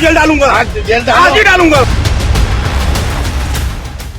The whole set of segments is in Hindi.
जेल डालूंगा, आज ही डालूंगा।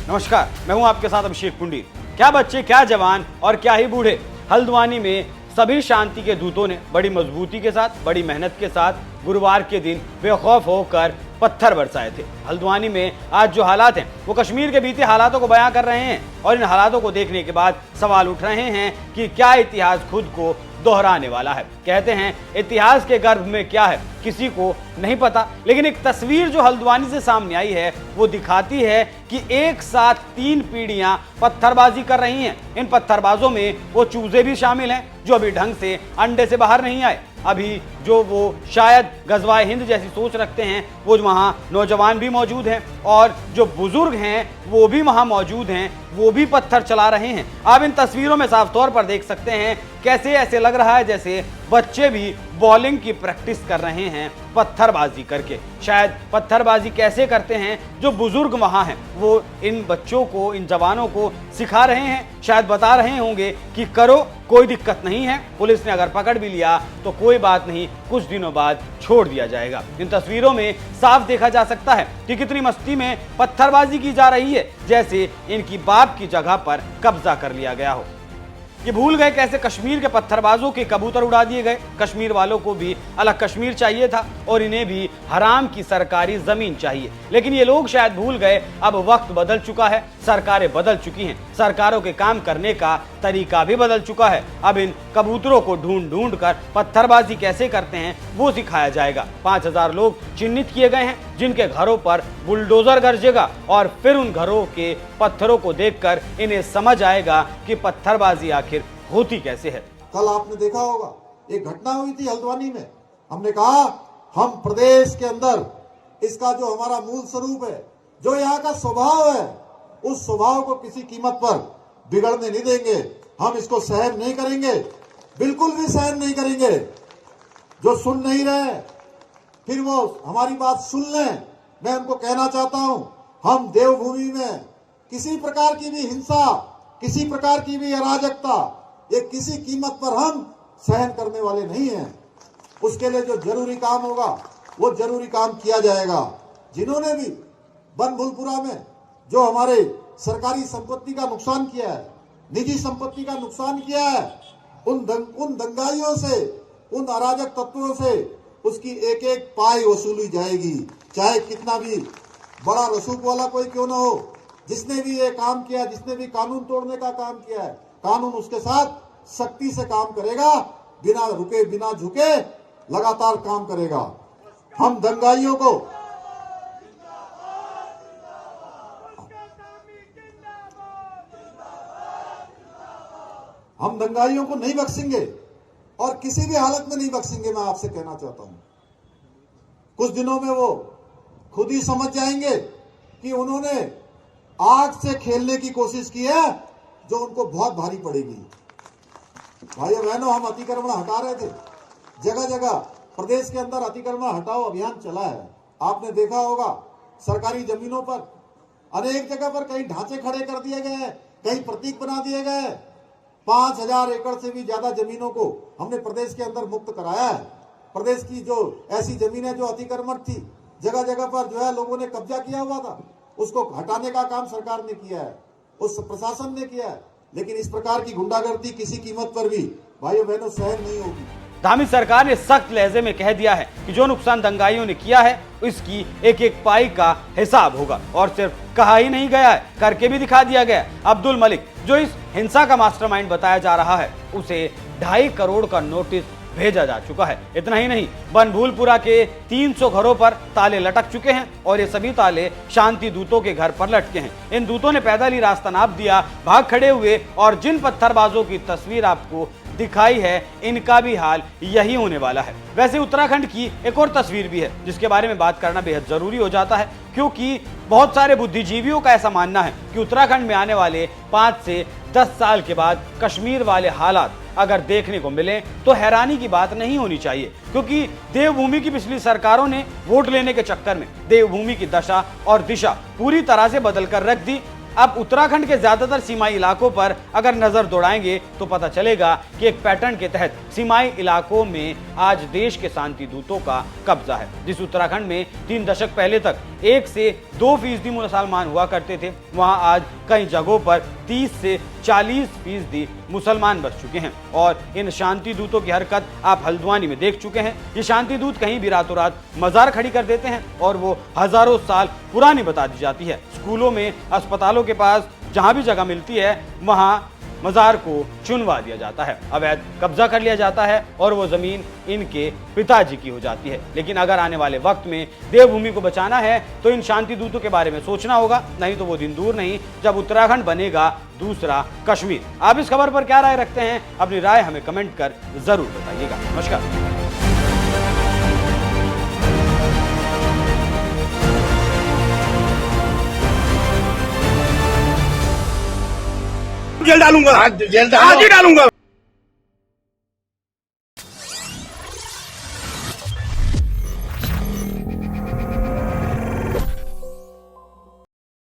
नमस्कार, मैं हूं आपके साथ अभिषेक पुंडीर। क्या बच्चे, क्या जवान और क्या ही बूढ़े, हल्द्वानी में सभी शांति के दूतों ने बड़ी मजबूती के साथ, बड़ी मेहनत के साथ गुरुवार के दिन बेखौफ होकर पत्थर बरसाए थे। हल्द्वानी में आज जो हालात हैं वो कश्मीर के बीते हालातों को बयां कर रहे हैं और इन हालातों को देखने के बाद सवाल उठ रहे हैं कि क्या इतिहास खुद को दोहराने वाला है। कहते हैं इतिहास के गर्भ में क्या है किसी को नहीं पता, लेकिन एक तस्वीर जो हल्द्वानी से सामने आई है वो दिखाती है कि एक साथ 3 पीढ़ियां पत्थरबाजी कर रही हैं। इन पत्थरबाजों में वो चूजे भी शामिल हैं जो अभी ढंग से अंडे से बाहर नहीं आए। अभी जो वो शायद गजवाए हिंद जैसी सोच रखते हैं वो वहाँ नौजवान भी मौजूद हैं और जो बुजुर्ग हैं वो भी वहाँ मौजूद हैं, वो भी पत्थर चला रहे हैं। आप इन तस्वीरों में साफ तौर पर देख सकते हैं कैसे ऐसे लग रहा है जैसे बच्चे भी बॉलिंग की प्रैक्टिस कर रहे हैं पत्थरबाजी करके। शायद पत्थरबाजी कैसे करते हैं जो बुजुर्ग वहाँ हैं वो इन बच्चों को, इन जवानों को सिखा रहे हैं, शायद बता रहे होंगे कि करो, कोई दिक्कत नहीं है, पुलिस ने अगर पकड़ भी लिया तो कोई बात नहीं, कुछ दिनों बाद छोड़ दिया जाएगा। इन तस्वीरों में साफ देखा जा सकता है कि कितनी मस्ती में पत्थरबाजी की जा रही है, जैसे इनकी बाप की जगह पर कब्जा कर लिया गया हो। ये भूल गए कैसे कश्मीर के पत्थरबाजों के कबूतर उड़ा दिए गए। कश्मीर वालों को भी अलग कश्मीर चाहिए था और इन्हें भी हराम की सरकारी जमीन चाहिए, लेकिन ये लोग शायद भूल गए अब वक्त बदल चुका है, सरकारें बदल चुकी हैं, सरकारों के काम करने का तरीका भी बदल चुका है। अब इन कबूतरों को ढूंढ ढूंढ कर पत्थरबाजी कैसे करते हैं वो सिखाया जाएगा। 5000 लोग चिन्हित किए गए हैं जिनके घरों पर बुलडोजर गरजेगा और फिर उन घरों के पत्थरों को देखकर इन्हें समझ आएगा कि पत्थरबाजी आखिर होती कैसे है। कल आपने देखा होगा एक घटना हुई थी हल्द्वानी में। हमने कहा हम प्रदेश के अंदर इसका जो हमारा मूल स्वरूप है, जो यहाँ का स्वभाव है, उस स्वभाव को किसी कीमत पर बिगड़ने नहीं देंगे। हम इसको सहन नहीं करेंगे, बिल्कुल भी सहन नहीं करेंगे। जो सुन नहीं रहे फिर वो हमारी बात सुन लें। मैं उनको कहना चाहता हूं, हम देवभूमि में किसी प्रकार की भी हिंसा, किसी प्रकार की भी अराजकता, ये किसी कीमत पर हम सहन करने वाले नहीं हैं। उसके लिए जो जरूरी काम होगा वो जरूरी काम किया जाएगा। जिन्होंने भी बनभूलपुरा में जो हमारे सरकारी संपत्ति का नुकसान किया है, निजी संपत्ति का नुकसान किया है, उन दंगाइयों से, उन अराजक तत्वों से उसकी एक एक पाई वसूली जाएगी, चाहे कितना भी बड़ा रसूख वाला कोई क्यों ना हो। जिसने भी ये काम किया, जिसने भी कानून तोड़ने का काम किया है, कानून उसके साथ सख्ती से काम करेगा, बिना रुके बिना झुके लगातार काम करेगा। हम दंगाइयों को नहीं बख्शेंगे और किसी भी हालत में नहीं बख्शेंगे। मैं आपसे कहना चाहता हूं, कुछ दिनों में वो खुद ही समझ जाएंगे कि उन्होंने आग से खेलने की कोशिश की है जो उनको बहुत भारी पड़ेगी। भाइयों बहनों, हम अतिक्रमण हटा रहे थे, जगह जगह प्रदेश के अंदर अतिक्रमण हटाओ अभियान चला है। आपने देखा होगा सरकारी जमीनों पर अनेक जगह पर कई ढांचे खड़े कर दिए गए हैं, कई प्रतीक बना दिए गए हैं। 5000 एकड़ से भी ज्यादा जमीनों को हमने प्रदेश के अंदर मुक्त कराया है। प्रदेश की जो ऐसी जमीनें जो अतिक्रमण थी, जगह जगह पर जो है लोगों ने कब्जा किया हुआ था, उसको हटाने का काम सरकार ने किया है, उस प्रशासन ने किया है। लेकिन इस प्रकार की गुंडागर्दी किसी कीमत पर भी भाइयों बहनों सहन नहीं होगी। धामी सरकार ने सख्त लहजे में कह दिया है कि जो नुकसान दंगाइयों ने किया है इसकी एक एक पाई का हिसाब होगा, और सिर्फ कहा ही नहीं गया है, करके भी दिखा दिया गया। अब्दुल मलिक जो इस हिंसा का मास्टरमाइंड बताया जा रहा है, उसे 2.5 करोड़ का नोटिस भेजा जा चुका है। इतना ही नहीं, बनभूलपुरा के 300 घरों पर ताले लटक चुके हैं और ये सभी ताले शांति दूतों के घर पर लटके हैं। इन दूतों ने पैदल ही रास्ता नाप दिया, भाग खड़े हुए, और जिन पत्थरबाजों की तस्वीर आपको दिखाई है इनका भी हाल यही होने वाला है। वैसे उत्तराखंड की एक और तस्वीर भी है जिसके बारे में बात करना बेहद जरूरी हो जाता है, क्योंकि बहुत सारे बुद्धिजीवियों का ऐसा मानना है कि उत्तराखंड में आने वाले 5 से 10 साल के बाद कश्मीर वाले हालात अगर देखने को मिले तो हैरानी की बात नहीं होनी चाहिए, क्योंकि देवभूमि की पिछली सरकारों ने वोट लेने के चक्कर में देवभूमि की दशा और दिशा पूरी तरह से बदल कर रख दी। अब उत्तराखंड के ज्यादातर सीमाई इलाकों पर अगर नजर दौड़ाएंगे तो पता चलेगा कि एक पैटर्न के तहत सीमाई इलाकों में आज देश के शांति दूतों का कब्जा है। जिस उत्तराखंड में 3 दशक पहले तक 1 से 2% मुसलमान हुआ करते थे, वहां आज कई जगहों पर 30 से 40% मुसलमान बस चुके हैं। और इन शांति दूतों की हरकत आप हल्द्वानी में देख चुके हैं। ये शांति दूत कहीं भी रातों रात मजार खड़ी कर देते हैं और वो हजारों साल पुरानी बता दी जाती है। स्कूलों में, अस्पतालों के पास जहां भी जगह मिलती है वहां मजार को चुनवा दिया जाता है, अवैध कब्जा कर लिया जाता है और वो जमीन इनके पिताजी की हो जाती है। लेकिन अगर आने वाले वक्त में देवभूमि को बचाना है तो इन शांति दूतों के बारे में सोचना होगा, नहीं तो वो दिन दूर नहीं जब उत्तराखंड बनेगा दूसरा कश्मीर। आप इस खबर पर क्या राय रखते हैं? अपनी राय हमें कमेंट कर जरूर बताइएगा। नमस्कार। जेल डालूंगा, जेल आज ही डालूंगा।